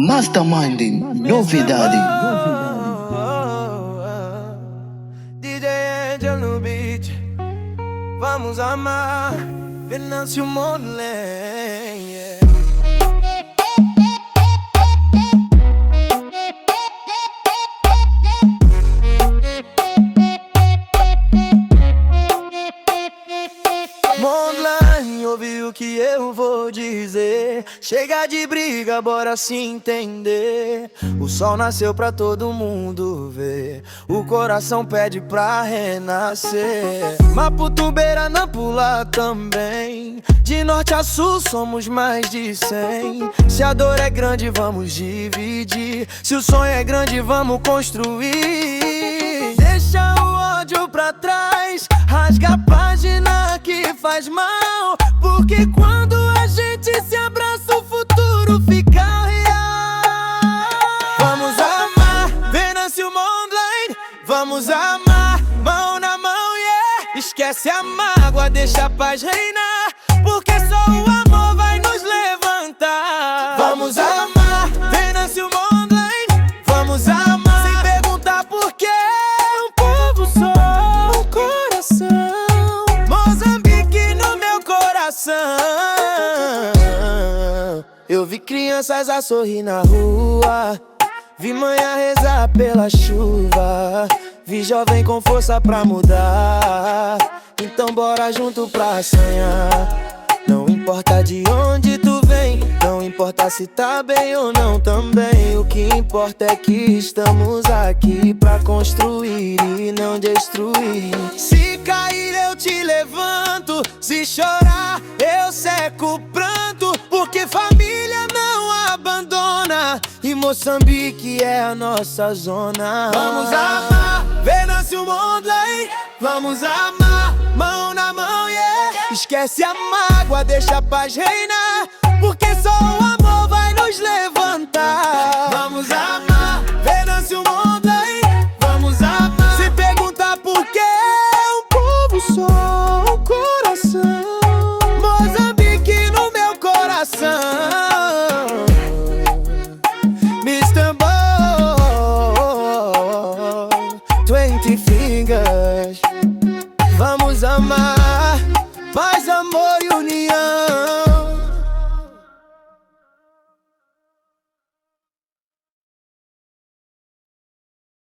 Masterminding, novidade. DJ Angel no beat. Vamos amar Venâncio Monley, yeah. Monley, ouvi o que eu vou dizer. Chega de briga, bora se entender. O sol nasceu pra todo mundo ver. O coração pede pra renascer. Maputumbeira não pula também. De norte a sul somos mais de 100. Se a dor é grande, vamos dividir. Se o sonho é grande, vamos construir. Deixa o ódio pra trás, rasga a página que faz mal. Porque quando a gente se abraça, o futuro fica real. Vamos amar Venâncio Monley. Vamos amar mão na mão, yeah. Esquece a mágoa, deixa a paz reinar. Porque só o amor vai nos levantar. Vamos amar Venâncio Monley. Vamos amar sem perguntar por quê. Um povo só, um coração. Moçambique no meu coração. Eu vi crianças a sorrir na rua, vi mãe a rezar pela chuva, vi jovem com força pra mudar. Então bora junto pra sonhar. Não importa de onde tu vem, não importa se tá bem ou não também. O que importa é que estamos aqui pra construir e não destruir. Se cair eu te levanto, se chorar eu seco o pranto. Porque família não abandona e Moçambique é a nossa zona. Vamos amar Venâncio Monley. Vamos amar mão na mão, yeah. Esquece a mágoa, deixa a paz reinar. Porque só o amor vai nos levantar. Vamos amar Venâncio Monley. Vamos amar sem perguntar por quê. Um povo só, um coração. Moçambique no meu coração. Mr. Ball, 20 fingers. Vamos amar